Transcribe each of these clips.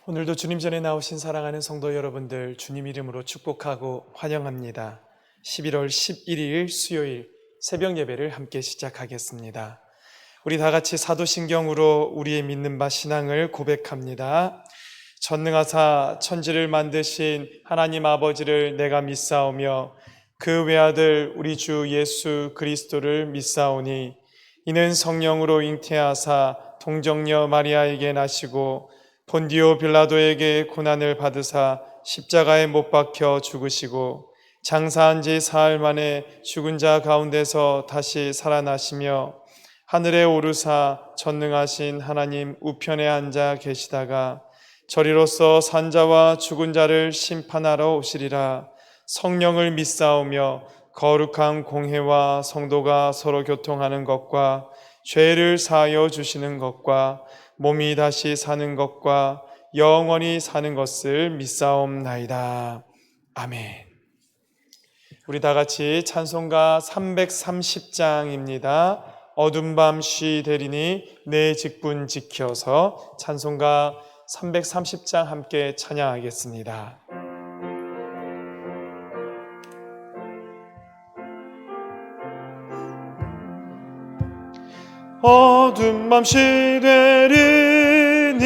오늘도 주님 전에 나오신 사랑하는 성도 여러분들 주님 이름으로 축복하고 환영합니다. 11월 11일 수요일 새벽 예배를 함께 시작하겠습니다. 우리 다 같이 사도신경으로 우리의 믿는 바 신앙을 고백합니다. 전능하사 천지를 만드신 하나님 아버지를 내가 믿사오며 그 외아들 우리 주 예수 그리스도를 믿사오니 이는 성령으로 잉태하사 동정녀 마리아에게 나시고 본디오 빌라도에게 고난을 받으사 십자가에 못 박혀 죽으시고 장사한 지 사흘 만에 죽은 자 가운데서 다시 살아나시며 하늘에 오르사 전능하신 하나님 우편에 앉아 계시다가 저리로서 산자와 죽은 자를 심판하러 오시리라. 성령을 믿사오며 거룩한 공회와 성도가 서로 교통하는 것과 죄를 사하여 주시는 것과 몸이 다시 사는 것과 영원히 사는 것을 믿사옵나이다. 아멘. 우리 다 같이 찬송가 330장입니다. 어둠 밤 쉬 되리니 내 직분 지켜서 찬송가 330장 함께 찬양하겠습니다. 어둠 밤 쉬 되리니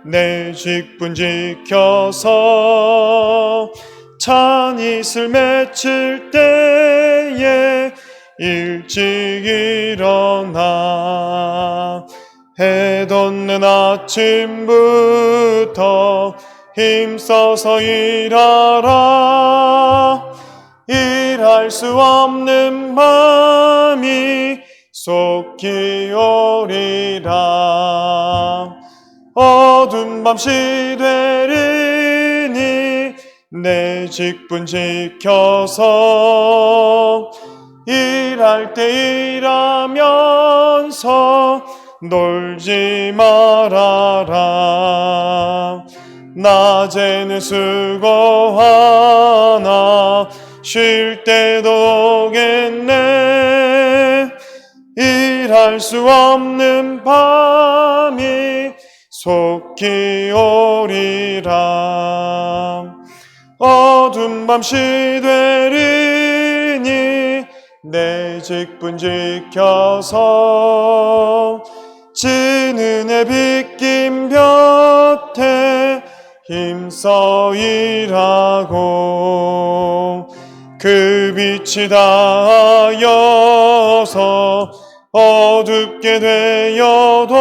내 직분 지켜서 찬 이슬 맺힐 때에 일찍 일어나 해 돋는 아침부터 힘써서 일하라. 일할 수 없는 밤이 속히 오리라. 어두운 밤 시 되리니 내 직분 지켜서 일할 때 일하면서 놀지 말아라. 낮에는 수고하나 쉴 때도 오겠네. 일할 수 없는 밤이 속히 오리라. 어두운 밤 시 되리니 내 직분 지켜서 지는 해 빗긴 볕에 힘써 일하고 그 빛이 닿아여서 어둡게 되어도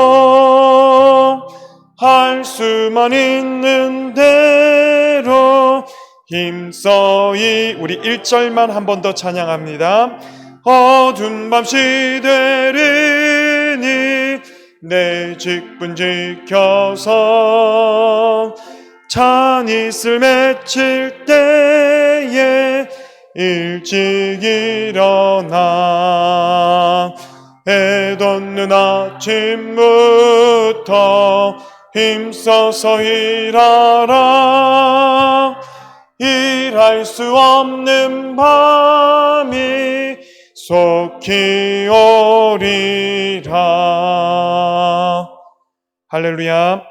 할 수만 있는 대로 힘써 우리 1절만 한 번 더 찬양합니다. 어두운 밤 시 되리니 내 직분 지켜서 찬 이슬 맺힐 때에 일찍 일어나 해 돋는 아침부터 힘써서 일하라. 일할 수 없는 밤이 속히 오리라. 할렐루야.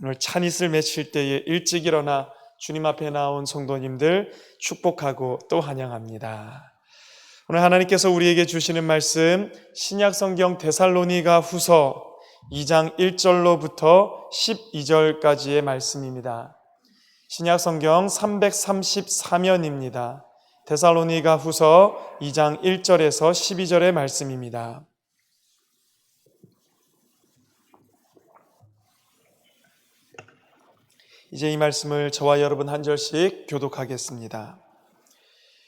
오늘 찬이슬 맺힐 때에 일찍 일어나 주님 앞에 나온 성도님들 축복하고 또 환영합니다. 오늘 하나님께서 우리에게 주시는 말씀 신약성경 데살로니가 후서 2장 1절로부터 12절까지의 말씀입니다. 신약성경 334면입니다. 데살로니가 후서 2장 1절에서 12절의 말씀입니다. 이제 이 말씀을 저와 여러분 한 절씩 교독하겠습니다.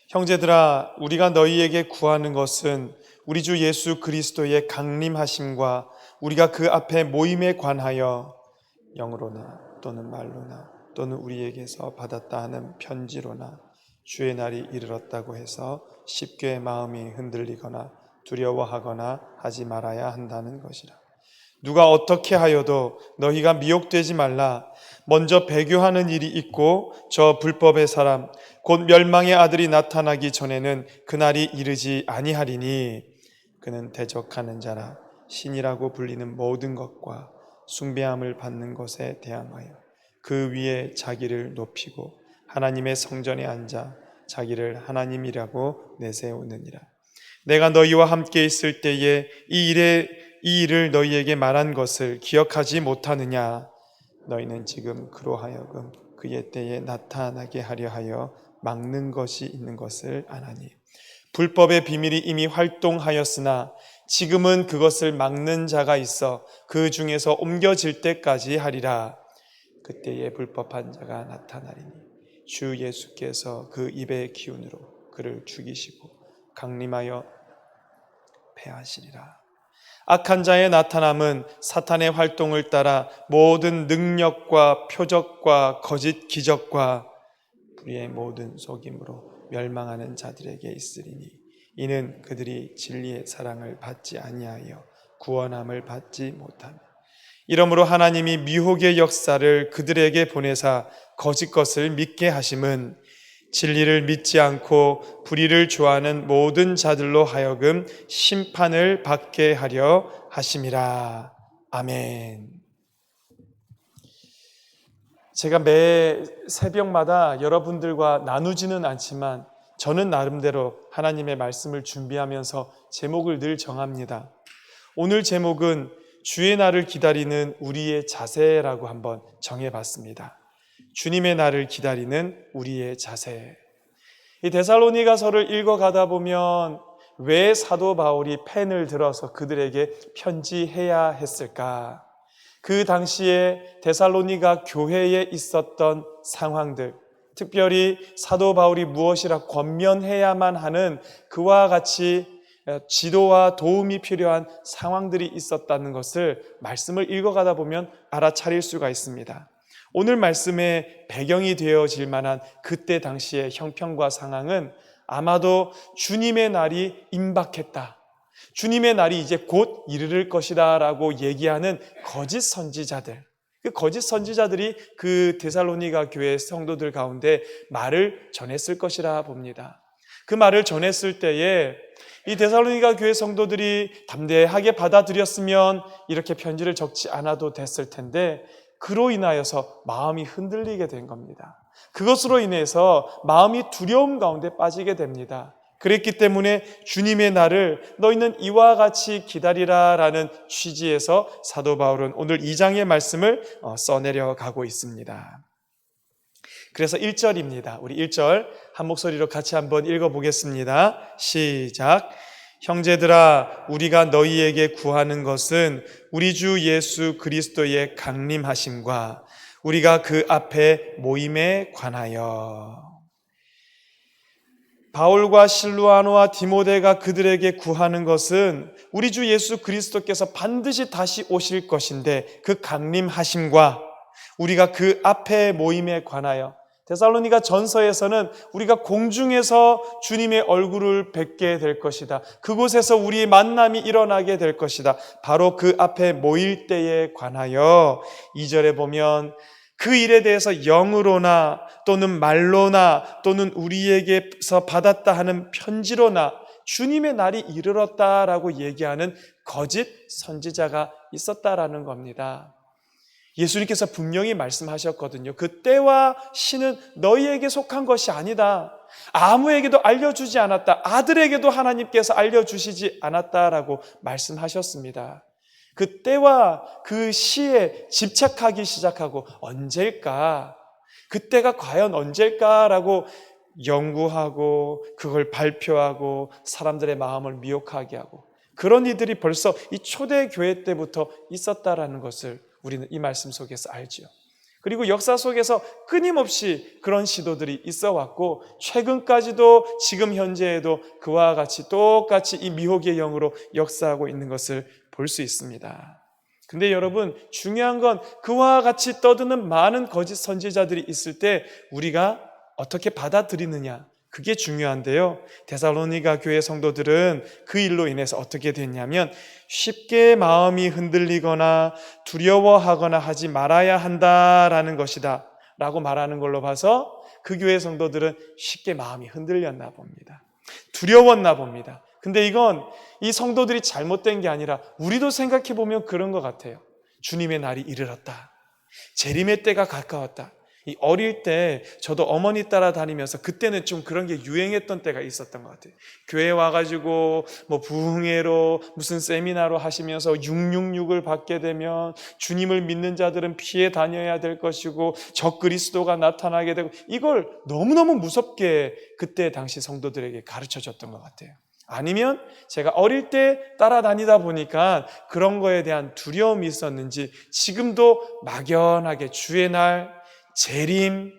형제들아, 우리가 너희에게 구하는 것은 우리 주 예수 그리스도의 강림하심과 우리가 그 앞에 모임에 관하여 영으로나 또는 말로나 또는 우리에게서 받았다 하는 편지로나 주의 날이 이르렀다고 해서 쉽게 마음이 흔들리거나 두려워하거나 하지 말아야 한다는 것이라. 누가 어떻게 하여도 너희가 미혹되지 말라. 먼저 배교하는 일이 있고 저 불법의 사람 곧 멸망의 아들이 나타나기 전에는 그날이 이르지 아니하리니 그는 대적하는 자라 신이라고 불리는 모든 것과 숭배함을 받는 것에 대항하여 그 위에 자기를 높이고 하나님의 성전에 앉아 자기를 하나님이라고 내세우느니라. 내가 너희와 함께 있을 때에 이 일을 너희에게 말한 것을 기억하지 못하느냐? 너희는 지금 그로 하여금 그의 때에 나타나게 하려 하여 막는 것이 있는 것을 아나니 불법의 비밀이 이미 활동하였으나 지금은 그것을 막는 자가 있어 그 중에서 옮겨질 때까지 하리라. 그때에 불법한 자가 나타나리니 주 예수께서 그 입의 기운으로 그를 죽이시고 강림하여 패하시리라. 악한 자의 나타남은 사탄의 활동을 따라 모든 능력과 표적과 거짓 기적과 불의의 모든 속임으로 멸망하는 자들에게 있으리니 이는 그들이 진리의 사랑을 받지 아니하여 구원함을 받지 못하며 이러므로 하나님이 미혹의 역사를 그들에게 보내사 거짓 것을 믿게 하심은 진리를 믿지 않고 불의를 좋아하는 모든 자들로 하여금 심판을 받게 하려 하심이라. 아멘. 제가 매 새벽마다 여러분들과 나누지는 않지만 저는 나름대로 하나님의 말씀을 준비하면서 제목을 늘 정합니다. 오늘 제목은 주의 날을 기다리는 우리의 자세라고 한번 정해봤습니다. 주님의 날을 기다리는 우리의 자세. 이 데살로니가서를 읽어가다 보면 왜 사도 바울이 펜을 들어서 그들에게 편지해야 했을까? 그 당시에 데살로니가 교회에 있었던 상황들, 특별히 사도 바울이 무엇이라 권면해야만 하는 그와 같이 지도와 도움이 필요한 상황들이 있었다는 것을 말씀을 읽어가다 보면 알아차릴 수가 있습니다. 오늘 말씀의 배경이 되어질 만한 그때 당시의 형편과 상황은 아마도 주님의 날이 임박했다, 주님의 날이 이제 곧 이르를 것이다 라고 얘기하는 거짓 선지자들, 그 거짓 선지자들이 그 데살로니가 교회 성도들 가운데 말을 전했을 것이라 봅니다. 그 말을 전했을 때에 이 데살로니가 교회 성도들이 담대하게 받아들였으면 이렇게 편지를 적지 않아도 됐을 텐데 그로 인하여서 마음이 흔들리게 된 겁니다. 그것으로 인해서 마음이 두려움 가운데 빠지게 됩니다. 그랬기 때문에 주님의 날을 너희는 이와 같이 기다리라 라는 취지에서 사도 바울은 오늘 2장의 말씀을 써내려 가고 있습니다. 그래서 1절입니다. 우리 1절 한 목소리로 같이 한번 읽어보겠습니다. 시작. 형제들아, 우리가 너희에게 구하는 것은 우리 주 예수 그리스도의 강림하심과 우리가 그 앞에 모임에 관하여. 바울과 실루아노와 디모데가 그들에게 구하는 것은 우리 주 예수 그리스도께서 반드시 다시 오실 것인데 그 강림하심과 우리가 그 앞에 모임에 관하여. 데살로니가 전서에서는 우리가 공중에서 주님의 얼굴을 뵙게 될 것이다, 그곳에서 우리의 만남이 일어나게 될 것이다, 바로 그 앞에 모일 때에 관하여 2절에 보면 그 일에 대해서 영으로나 또는 말로나 또는 우리에게서 받았다 하는 편지로나 주님의 날이 이르렀다라고 얘기하는 거짓 선지자가 있었다라는 겁니다. 예수님께서 분명히 말씀하셨거든요. 그 때와 시는 너희에게 속한 것이 아니다. 아무에게도 알려주지 않았다. 아들에게도 하나님께서 알려주시지 않았다라고 말씀하셨습니다. 그 때와 그 시에 집착하기 시작하고 언제일까? 그때가 과연 언제일까라고 연구하고 그걸 발표하고 사람들의 마음을 미혹하게 하고 그런 이들이 벌써 이 초대교회 때부터 있었다라는 것을 우리는 이 말씀 속에서 알죠. 그리고 역사 속에서 끊임없이 그런 시도들이 있어 왔고 최근까지도 지금 현재에도 그와 같이 똑같이 이 미혹의 영으로 역사하고 있는 것을 볼 수 있습니다. 근데 여러분, 중요한 건 그와 같이 떠드는 많은 거짓 선지자들이 있을 때 우리가 어떻게 받아들이느냐, 그게 중요한데요. 데살로니가 교회 성도들은 그 일로 인해서 어떻게 됐냐면 쉽게 마음이 흔들리거나 두려워하거나 하지 말아야 한다라는 것이다 라고 말하는 걸로 봐서 그 교회 성도들은 쉽게 마음이 흔들렸나 봅니다. 두려웠나 봅니다. 근데 이건 이 성도들이 잘못된 게 아니라 우리도 생각해 보면 그런 것 같아요. 주님의 날이 이르렀다. 재림의 때가 가까웠다. 이 어릴 때 저도 어머니 따라 다니면서 그때는 좀 그런 게 유행했던 때가 있었던 것 같아요. 교회 와가지고 뭐 부흥회로 무슨 세미나로 하시면서 666을 받게 되면 주님을 믿는 자들은 피해 다녀야 될 것이고 적그리스도가 나타나게 되고, 이걸 너무너무 무섭게 그때 당시 성도들에게 가르쳐 줬던 것 같아요. 아니면 제가 어릴 때 따라다니다 보니까 그런 거에 대한 두려움이 있었는지 지금도 막연하게 주의 날, 재림,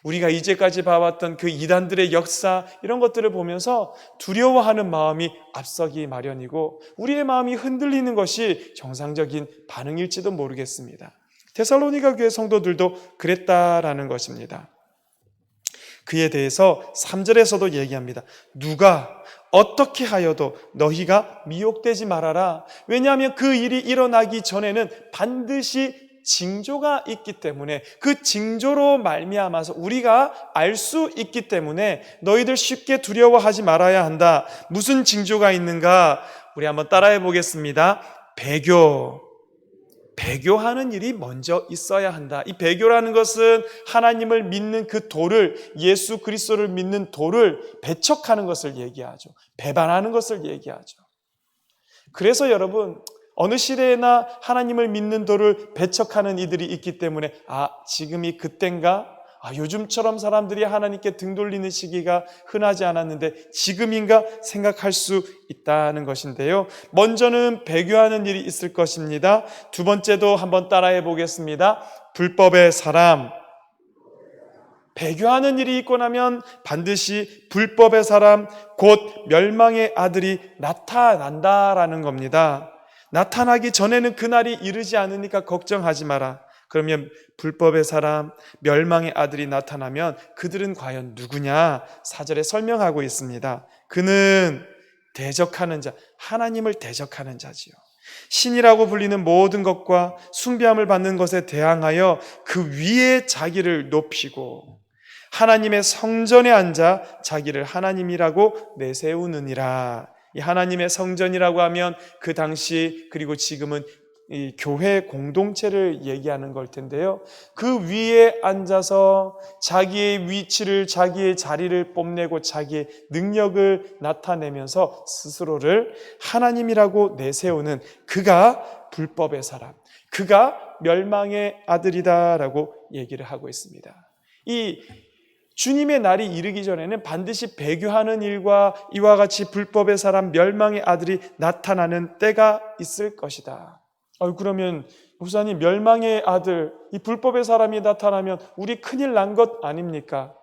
우리가 이제까지 봐왔던 그 이단들의 역사, 이런 것들을 보면서 두려워하는 마음이 앞서기 마련이고 우리의 마음이 흔들리는 것이 정상적인 반응일지도 모르겠습니다. 데살로니가 교회 성도들도 그랬다라는 것입니다. 그에 대해서 3절에서도 얘기합니다. 누가 어떻게 하여도 너희가 미혹되지 말아라. 왜냐하면 그 일이 일어나기 전에는 반드시 징조가 있기 때문에, 그 징조로 말미암아서 우리가 알 수 있기 때문에 너희들 쉽게 두려워하지 말아야 한다. 무슨 징조가 있는가? 우리 한번 따라해 보겠습니다. 배교하는 일이 먼저 있어야 한다. 이 배교라는 것은 하나님을 믿는 그 도를, 예수 그리스도를 믿는 도를 배척하는 것을 얘기하죠. 배반하는 것을 얘기하죠. 그래서 여러분, 어느 시대에나 하나님을 믿는 도를 배척하는 이들이 있기 때문에 지금이 그땐가? 요즘처럼 사람들이 하나님께 등 돌리는 시기가 흔하지 않았는데 지금인가 생각할 수 있다는 것인데요. 먼저는 배교하는 일이 있을 것입니다. 두 번째도 한번 따라해 보겠습니다. 불법의 사람. 배교하는 일이 있고 나면 반드시 불법의 사람, 곧 멸망의 아들이 나타난다라는 겁니다. 나타나기 전에는 그날이 이르지 않으니까 걱정하지 마라. 그러면 불법의 사람, 멸망의 아들이 나타나면 그들은 과연 누구냐? 4절에 설명하고 있습니다. 그는 대적하는 자, 하나님을 대적하는 자지요. 신이라고 불리는 모든 것과 숭배함을 받는 것에 대항하여 그 위에 자기를 높이고 하나님의 성전에 앉아 자기를 하나님이라고 내세우느니라. 이 하나님의 성전이라고 하면 그 당시 그리고 지금은 이 교회 공동체를 얘기하는 걸 텐데요. 그 위에 앉아서 자기의 위치를, 자기의 자리를 뽐내고 자기의 능력을 나타내면서 스스로를 하나님이라고 내세우는 그가 불법의 사람, 그가 멸망의 아들이다라고 얘기를 하고 있습니다. 이 주님의 날이 이르기 전에는 반드시 배교하는 일과 이와 같이 불법의 사람, 멸망의 아들이 나타나는 때가 있을 것이다. 그러면 목사님, 멸망의 아들, 이 불법의 사람이 나타나면 우리 큰일 난 것 아닙니까?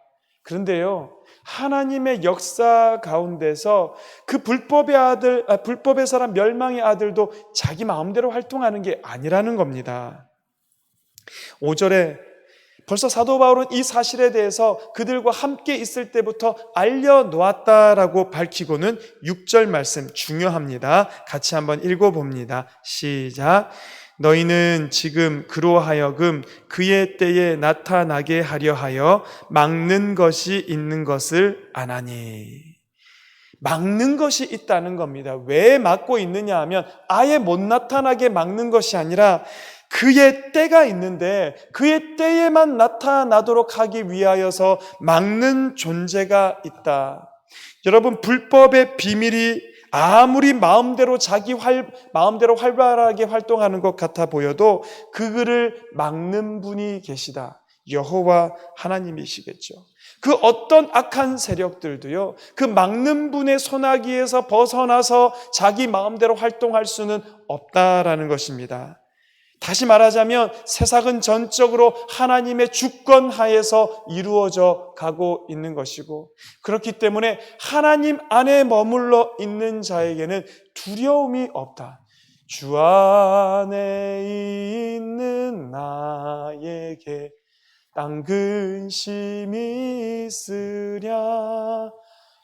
그런데요, 하나님의 역사 가운데서 그 불법의 사람, 멸망의 아들도 자기 마음대로 활동하는 게 아니라는 겁니다. 5절에 벌써 사도 바울은 이 사실에 대해서 그들과 함께 있을 때부터 알려놓았다라고 밝히고는 6절 말씀 중요합니다. 같이 한번 읽어봅니다. 시작. 너희는 지금 그로 하여금 그의 때에 나타나게 하려 하여 막는 것이 있는 것을 아나니. 막는 것이 있다는 겁니다. 왜 막고 있느냐 하면 아예 못 나타나게 막는 것이 아니라 그의 때가 있는데 그의 때에만 나타나도록 하기 위하여서 막는 존재가 있다. 여러분, 불법의 비밀이 아무리 마음대로 마음대로 활발하게 활동하는 것 같아 보여도 그를 막는 분이 계시다. 여호와 하나님이시겠죠. 그 어떤 악한 세력들도요, 그 막는 분의 손아귀에서 벗어나서 자기 마음대로 활동할 수는 없다라는 것입니다. 다시 말하자면 세상은 전적으로 하나님의 주권 하에서 이루어져 가고 있는 것이고, 그렇기 때문에 하나님 안에 머물러 있는 자에게는 두려움이 없다. 주 안에 있는 나에게 땅 근심이 있으랴.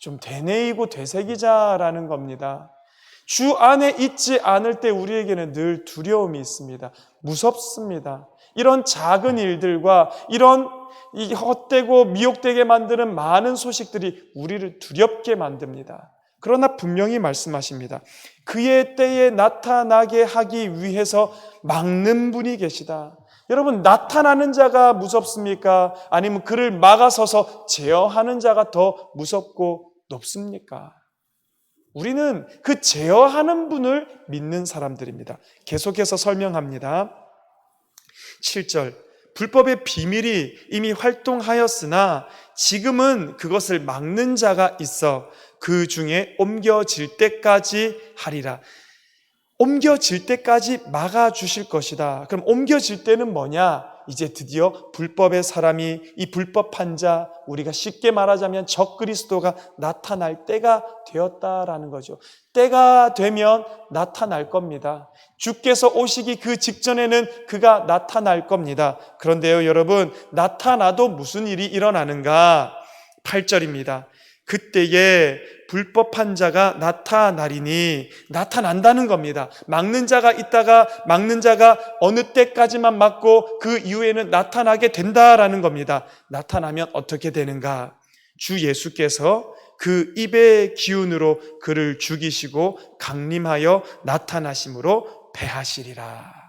좀 되뇌이고 되새기자라는 겁니다. 주 안에 있지 않을 때 우리에게는 늘 두려움이 있습니다. 무섭습니다. 이런 작은 일들과 이런 헛되고 미혹되게 만드는 많은 소식들이 우리를 두렵게 만듭니다. 그러나 분명히 말씀하십니다. 그의 때에 나타나게 하기 위해서 막는 분이 계시다. 여러분, 나타나는 자가 무섭습니까? 아니면 그를 막아서서 제어하는 자가 더 무섭고 높습니까? 우리는 그 제어하는 분을 믿는 사람들입니다. 계속해서 설명합니다. 7절, 불법의 비밀이 이미 활동하였으나 지금은 그것을 막는 자가 있어 그 중에 옮겨질 때까지 하리라. 옮겨질 때까지 막아주실 것이다. 그럼 옮겨질 때는 뭐냐? 이제 드디어 불법의 사람이, 이 불법한 자, 우리가 쉽게 말하자면 적그리스도가 나타날 때가 되었다라는 거죠. 때가 되면 나타날 겁니다. 주께서 오시기 그 직전에는 그가 나타날 겁니다. 그런데요, 여러분, 나타나도 무슨 일이 일어나는가? 8절입니다. 그때에 불법한 자가 나타나리니, 나타난다는 겁니다. 막는 자가 있다가 막는 자가 어느 때까지만 막고 그 이후에는 나타나게 된다라는 겁니다. 나타나면 어떻게 되는가? 주 예수께서 그 입의 기운으로 그를 죽이시고 강림하여 나타나심으로 패하시리라.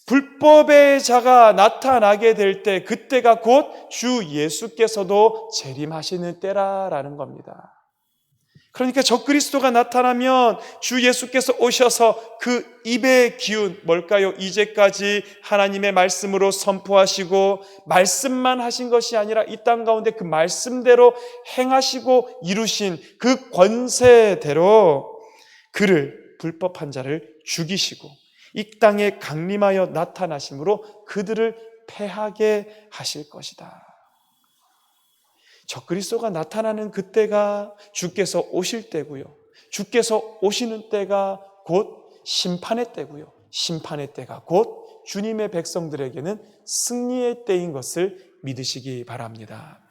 불법의 자가 나타나게 될 때, 그때가 곧 주 예수께서도 재림하시는 때라라는 겁니다. 그러니까 적그리스도가 나타나면 주 예수께서 오셔서 그 입의 기운, 뭘까요? 이제까지 하나님의 말씀으로 선포하시고 말씀만 하신 것이 아니라 이 땅 가운데 그 말씀대로 행하시고 이루신 그 권세대로 그를, 불법한 자를 죽이시고 이 땅에 강림하여 나타나심으로 그들을 패하게 하실 것이다. 적그리스도가 나타나는 그때가 주께서 오실 때고요. 주께서 오시는 때가 곧 심판의 때고요. 심판의 때가 곧 주님의 백성들에게는 승리의 때인 것을 믿으시기 바랍니다.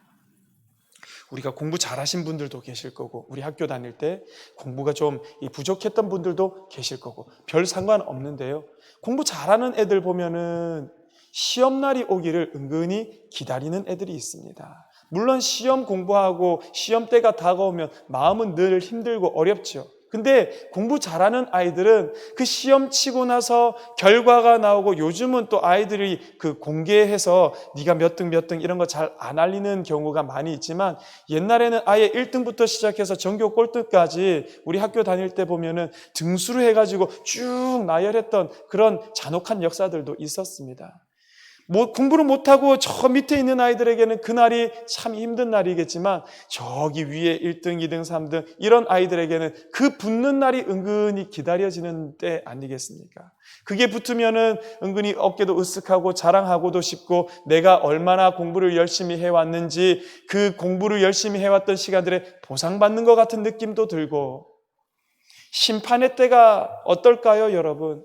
우리가 공부 잘하신 분들도 계실 거고, 우리 학교 다닐 때 공부가 좀 부족했던 분들도 계실 거고, 별 상관없는데요. 공부 잘하는 애들 보면은 시험날이 오기를 은근히 기다리는 애들이 있습니다. 물론 시험 공부하고 시험 때가 다가오면 마음은 늘 힘들고 어렵죠. 근데 공부 잘하는 아이들은 그 시험 치고 나서 결과가 나오고, 요즘은 또 아이들이 그 공개해서 네가 몇 등 이런 거 잘 안 알리는 경우가 많이 있지만, 옛날에는 아예 1등부터 시작해서 전교 꼴등까지 우리 학교 다닐 때 보면은 등수를 해가지고 쭉 나열했던 그런 잔혹한 역사들도 있었습니다. 공부를 못하고 저 밑에 있는 아이들에게는 그날이 참 힘든 날이겠지만, 저기 위에 1등, 2등, 3등 이런 아이들에게는 그 붙는 날이 은근히 기다려지는 때 아니겠습니까? 그게 붙으면은 은근히 어깨도 으쓱하고 자랑하고도 싶고, 내가 얼마나 공부를 열심히 해왔는지 그 공부를 열심히 해왔던 시간들에 보상받는 것 같은 느낌도 들고, 심판의 때가 어떨까요, 여러분?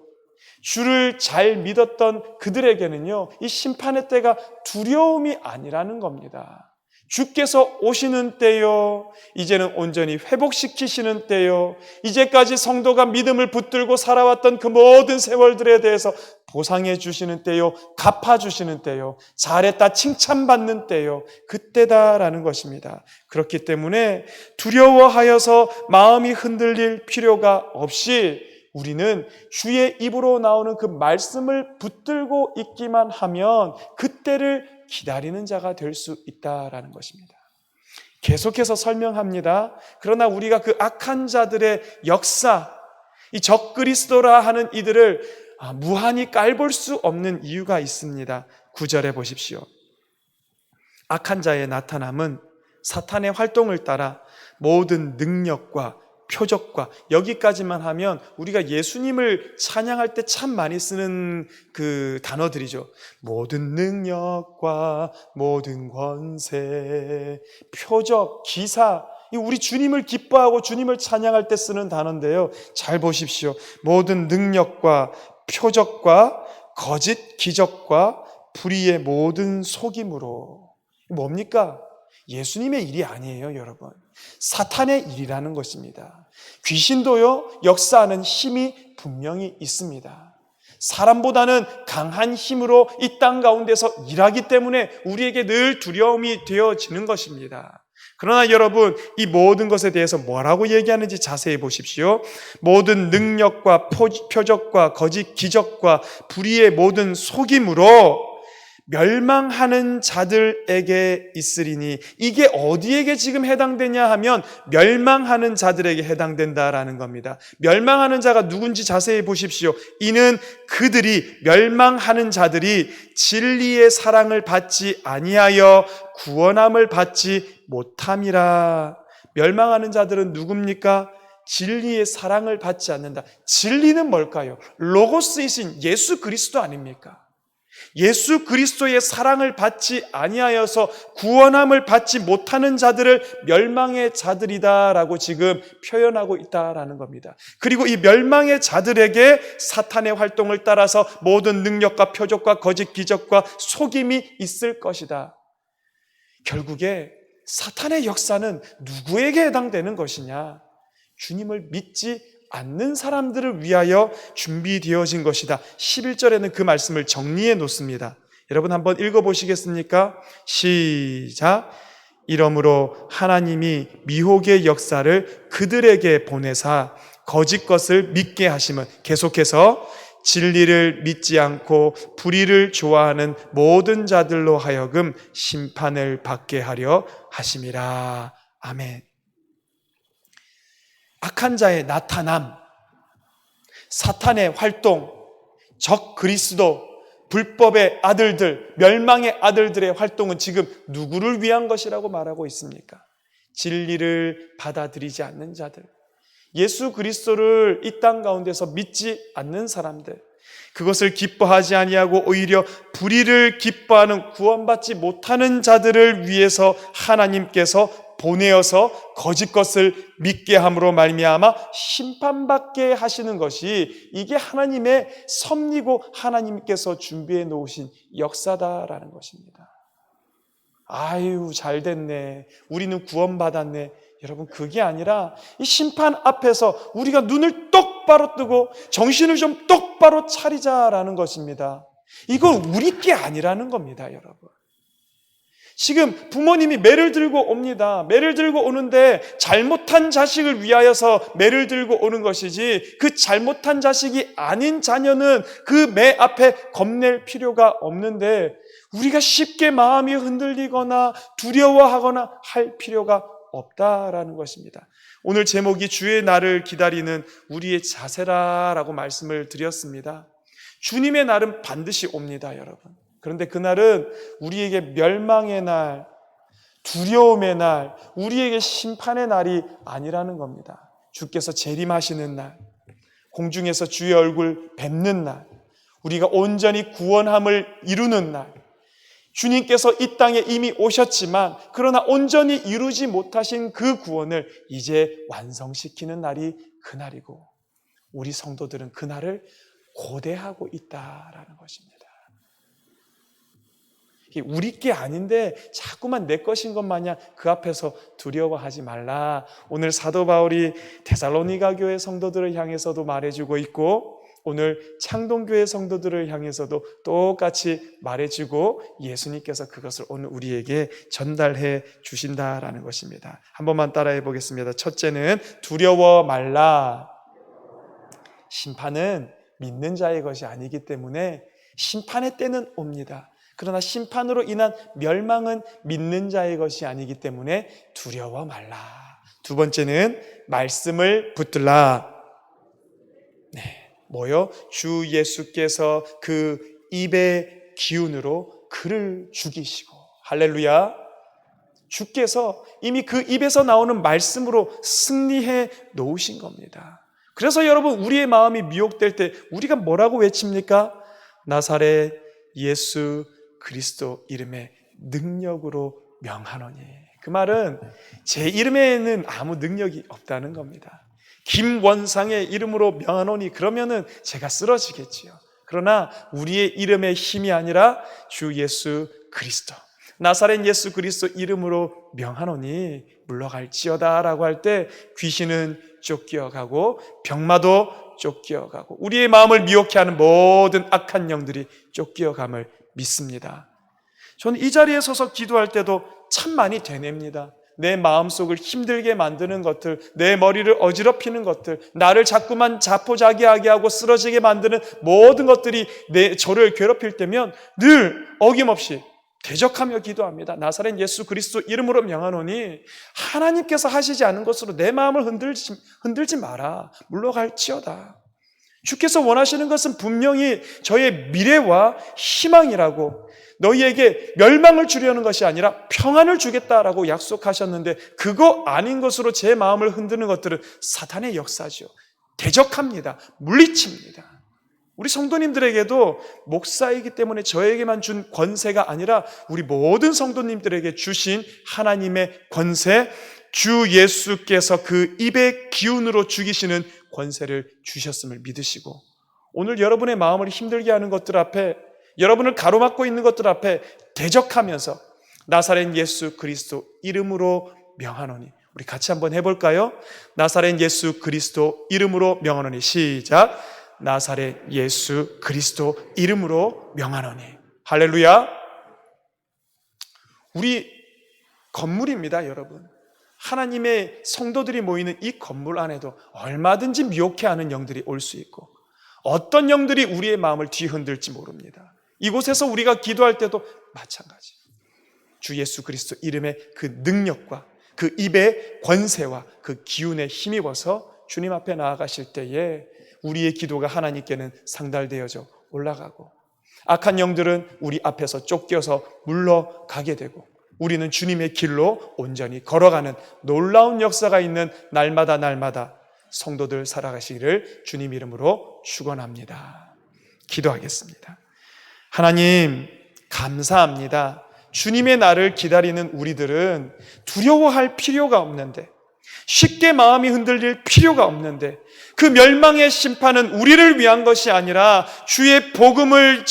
주를 잘 믿었던 그들에게는요, 이 심판의 때가 두려움이 아니라는 겁니다. 주께서 오시는 때요, 이제는 온전히 회복시키시는 때요, 이제까지 성도가 믿음을 붙들고 살아왔던 그 모든 세월들에 대해서 보상해 주시는 때요, 갚아주시는 때요, 잘했다 칭찬받는 때요, 그때다라는 것입니다. 그렇기 때문에 두려워하여서 마음이 흔들릴 필요가 없이 우리는 주의 입으로 나오는 그 말씀을 붙들고 있기만 하면 그때를 기다리는 자가 될 수 있다라는 것입니다. 계속해서 설명합니다. 그러나 우리가 그 악한 자들의 역사, 이 적그리스도라 하는 이들을 무한히 깔볼 수 없는 이유가 있습니다. 9절에 보십시오. 악한 자의 나타남은 사탄의 활동을 따라 모든 능력과 표적과, 여기까지만 하면 우리가 예수님을 찬양할 때 참 많이 쓰는 그 단어들이죠. 모든 능력과 모든 권세, 표적, 기사, 우리 주님을 기뻐하고 주님을 찬양할 때 쓰는 단어인데요. 잘 보십시오. 모든 능력과 표적과 거짓 기적과 불의의 모든 속임으로. 뭡니까? 예수님의 일이 아니에요, 여러분. 사탄의 일이라는 것입니다. 귀신도요, 역사하는 힘이 분명히 있습니다. 사람보다는 강한 힘으로 이 땅 가운데서 일하기 때문에 우리에게 늘 두려움이 되어지는 것입니다. 그러나 여러분, 이 모든 것에 대해서 뭐라고 얘기하는지 자세히 보십시오. 모든 능력과 표적과 거짓 기적과 불의의 모든 속임으로 멸망하는 자들에게 있으리니, 이게 어디에게 지금 해당되냐 하면 멸망하는 자들에게 해당된다라는 겁니다. 멸망하는 자가 누군지 자세히 보십시오. 이는 그들이, 멸망하는 자들이 진리의 사랑을 받지 아니하여 구원함을 받지 못함이라. 멸망하는 자들은 누굽니까? 진리의 사랑을 받지 않는다. 진리는 뭘까요? 로고스이신 예수 그리스도 아닙니까? 예수 그리스도의 사랑을 받지 아니하여서 구원함을 받지 못하는 자들을 멸망의 자들이다라고 지금 표현하고 있다라는 겁니다. 그리고 이 멸망의 자들에게 사탄의 활동을 따라서 모든 능력과 표적과 거짓 기적과 속임이 있을 것이다. 결국에 사탄의 역사는 누구에게 해당되는 것이냐? 주님을 믿지 않는 사람들을 위하여 준비되어진 것이다. 11절에는 그 말씀을 정리해 놓습니다. 여러분 한번 읽어보시겠습니까? 시작. 이러므로 하나님이 미혹의 역사를 그들에게 보내사 거짓 것을 믿게 하심은, 계속해서 진리를 믿지 않고 불의를 좋아하는 모든 자들로 하여금 심판을 받게 하려 하심이라. 아멘. 악한 자의 나타남, 사탄의 활동, 적 그리스도, 불법의 아들들, 멸망의 아들들의 활동은 지금 누구를 위한 것이라고 말하고 있습니까? 진리를 받아들이지 않는 자들, 예수 그리스도를 이 땅 가운데서 믿지 않는 사람들, 그것을 기뻐하지 아니하고 오히려 불의를 기뻐하는 구원받지 못하는 자들을 위해서 하나님께서 보내어서 거짓 것을 믿게 함으로 말미암아 심판받게 하시는 것이, 이게 하나님의 섭리고 하나님께서 준비해 놓으신 역사다라는 것입니다. 아유, 잘 됐네, 우리는 구원받았네. 여러분, 그게 아니라 이 심판 앞에서 우리가 눈을 똑바로 뜨고 정신을 좀 똑바로 차리자라는 것입니다. 이건 우리 게 아니라는 겁니다, 여러분. 지금 부모님이 매를 들고 옵니다. 매를 들고 오는데 잘못한 자식을 위하여서 매를 들고 오는 것이지, 그 잘못한 자식이 아닌 자녀는 그 매 앞에 겁낼 필요가 없는데, 우리가 쉽게 마음이 흔들리거나 두려워하거나 할 필요가 없다라는 것입니다. 오늘 제목이 주의 날을 기다리는 우리의 자세라라고 말씀을 드렸습니다. 주님의 날은 반드시 옵니다, 여러분. 그런데 그날은 우리에게 멸망의 날, 두려움의 날, 우리에게 심판의 날이 아니라는 겁니다. 주께서 재림하시는 날, 공중에서 주의 얼굴 뵙는 날, 우리가 온전히 구원함을 이루는 날, 주님께서 이 땅에 이미 오셨지만 그러나 온전히 이루지 못하신 그 구원을 이제 완성시키는 날이 그날이고, 우리 성도들은 그날을 고대하고 있다라는 것입니다. 우리 게 아닌데 자꾸만 내 것인 것 마냥 그 앞에서 두려워하지 말라. 오늘 사도 바울이 데살로니가 교회 성도들을 향해서도 말해주고 있고, 오늘 창동교회 성도들을 향해서도 똑같이 말해주고, 예수님께서 그것을 오늘 우리에게 전달해 주신다라는 것입니다. 한 번만 따라해 보겠습니다. 첫째는 두려워 말라. 심판은 믿는 자의 것이 아니기 때문에 심판의 때는 옵니다. 그러나 심판으로 인한 멸망은 믿는 자의 것이 아니기 때문에 두려워 말라. 두 번째는 말씀을 붙들라. 네, 뭐요? 주 예수께서 그 입의 기운으로 그를 죽이시고, 할렐루야. 주께서 이미 그 입에서 나오는 말씀으로 승리해 놓으신 겁니다. 그래서 여러분, 우리의 마음이 미혹될 때 우리가 뭐라고 외칩니까? 나사렛 예수 그리스도 이름의 능력으로 명하노니. 그 말은 제 이름에는 아무 능력이 없다는 겁니다. 김원상의 이름으로 명하노니, 그러면은 제가 쓰러지겠지요. 그러나 우리의 이름의 힘이 아니라 주 예수 그리스도, 나사렛 예수 그리스도 이름으로 명하노니 물러갈지어다 라고 할 때 귀신은 쫓겨가고 병마도 쫓겨가고 우리의 마음을 미혹해 하는 모든 악한 영들이 쫓겨감을 믿습니다. 저는 이 자리에 서서 기도할 때도 참 많이 되뇌입니다. 내 마음속을 힘들게 만드는 것들, 내 머리를 어지럽히는 것들, 나를 자꾸만 자포자기하게 하고 쓰러지게 만드는 모든 것들이 저를 괴롭힐 때면 늘 어김없이 대적하며 기도합니다. 나사렛 예수 그리스도 이름으로 명하노니 하나님께서 하시지 않은 것으로 내 마음을 흔들지 마라. 물러갈지어다. 주께서 원하시는 것은 분명히 저의 미래와 희망이라고, 너희에게 멸망을 주려는 것이 아니라 평안을 주겠다라고 약속하셨는데, 그거 아닌 것으로 제 마음을 흔드는 것들은 사탄의 역사죠. 대적합니다. 물리칩니다. 우리 성도님들에게도 목사이기 때문에 저에게만 준 권세가 아니라 우리 모든 성도님들에게 주신 하나님의 권세, 주 예수께서 그 입의 기운으로 죽이시는 권세를 주셨음을 믿으시고, 오늘 여러분의 마음을 힘들게 하는 것들 앞에, 여러분을 가로막고 있는 것들 앞에 대적하면서 나사렛 예수 그리스도 이름으로 명하노니, 우리 같이 한번 해볼까요? 나사렛 예수 그리스도 이름으로 명하노니. 시작. 나사렛 예수 그리스도 이름으로 명하노니. 할렐루야. 우리 건물입니다, 여러분. 하나님의 성도들이 모이는 이 건물 안에도 얼마든지 미혹해하는 영들이 올 수 있고, 어떤 영들이 우리의 마음을 뒤흔들지 모릅니다. 이곳에서 우리가 기도할 때도 마찬가지. 주 예수 그리스도 이름의 그 능력과 그 입의 권세와 그 기운에 힘입어서 주님 앞에 나아가실 때에 우리의 기도가 하나님께는 상달되어져 올라가고, 악한 영들은 우리 앞에서 쫓겨서 물러가게 되고, 우리는 주님의 길로 온전히 걸어가는 놀라운 역사가 있는 날마다 성도들 살아가시기를 주님 이름으로 축원합니다. 기도하겠습니다. 하나님, 감사합니다. 주님의 날을 기다리는 우리들은 두려워할 필요가 없는데, 쉽게 마음이 흔들릴 필요가 없는데, 그 멸망의 심판은 우리를 위한 것이 아니라 주의 복음을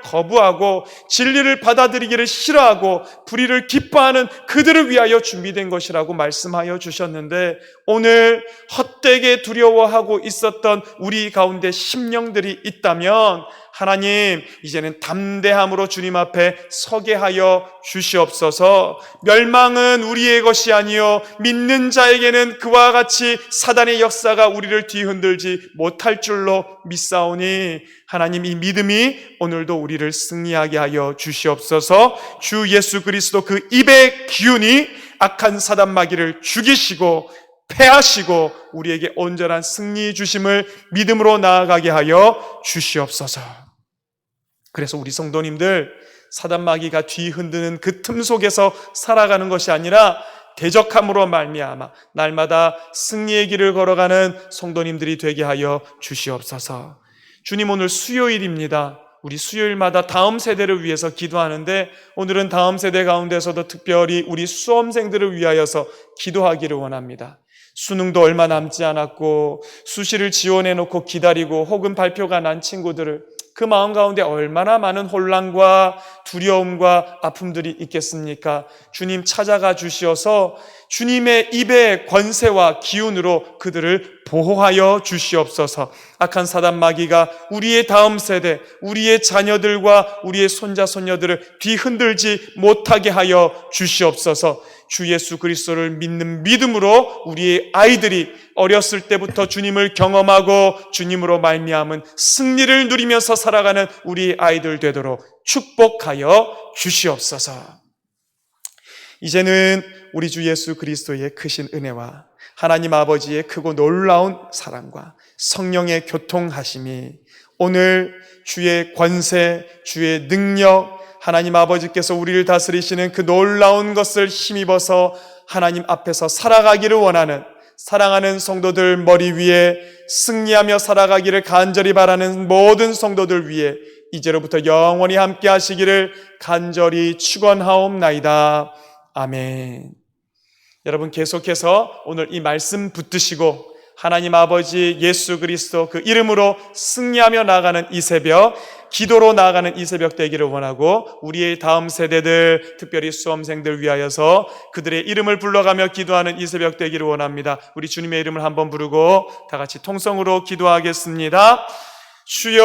거부하고 진리를 받아들이기를 싫어하고 불의를 기뻐하는 그들을 위하여 준비된 것이라고 말씀하여 주셨는데, 오늘 헛되게 두려워하고 있었던 우리 가운데 심령들이 있다면 하나님, 이제는 담대함으로 주님 앞에 서게 하여 주시옵소서. 멸망은 우리의 것이 아니요 믿는 자에게는 그와 같이 사단의 역사가 우리를 뒤흔들지 못할 줄로 믿사오니, 하나님, 이 믿음이 오늘도 우리를 승리하게 하여 주시옵소서. 주 예수 그리스도 그 입의 기운이 악한 사단 마귀를 죽이시고 패하시고 우리에게 온전한 승리 주심을 믿음으로 나아가게 하여 주시옵소서. 그래서 우리 성도님들, 사단 마귀가 뒤흔드는 그 틈 속에서 살아가는 것이 아니라 대적함으로 말미암아 날마다 승리의 길을 걸어가는 성도님들이 되게 하여 주시옵소서. 주님, 오늘 수요일입니다. 우리 수요일마다 다음 세대를 위해서 기도하는데, 오늘은 다음 세대 가운데서도 특별히 우리 수험생들을 위하여서 기도하기를 원합니다. 수능도 얼마 남지 않았고 수시를 지원해놓고 기다리고 혹은 발표가 난 친구들을, 그 마음 가운데 얼마나 많은 혼란과 두려움과 아픔들이 있겠습니까? 주님, 찾아가 주시어서 주님의 입의 권세와 기운으로 그들을 보호하여 주시옵소서. 악한 사단 마귀가 우리의 다음 세대, 우리의 자녀들과 우리의 손자 손녀들을 뒤흔들지 못하게 하여 주시옵소서. 주 예수 그리스도를 믿는 믿음으로 우리의 아이들이 어렸을 때부터 주님을 경험하고 주님으로 말미암은 승리를 누리면서 살아가는 우리 아이들 되도록 축복하여 주시옵소서. 이제는 우리 주 예수 그리스도의 크신 은혜와 하나님 아버지의 크고 놀라운 사랑과 성령의 교통하심이 오늘 주의 권세, 주의 능력, 하나님 아버지께서 우리를 다스리시는 그 놀라운 것을 힘입어서 하나님 앞에서 살아가기를 원하는 사랑하는 성도들 머리 위에 승리하며 살아가기를 간절히 바라는 모든 성도들 위해 이제로부터 영원히 함께 하시기를 간절히 축원하옵나이다. 아멘. 여러분, 계속해서 오늘 이 말씀 붙드시고 하나님 아버지 예수 그리스도 그 이름으로 승리하며 나아가는 이 새벽, 기도로 나아가는 이 새벽 되기를 원하고, 우리의 다음 세대들, 특별히 수험생들 위하여서 그들의 이름을 불러가며 기도하는 이 새벽 되기를 원합니다. 우리 주님의 이름을 한번 부르고 다 같이 통성으로 기도하겠습니다. 주여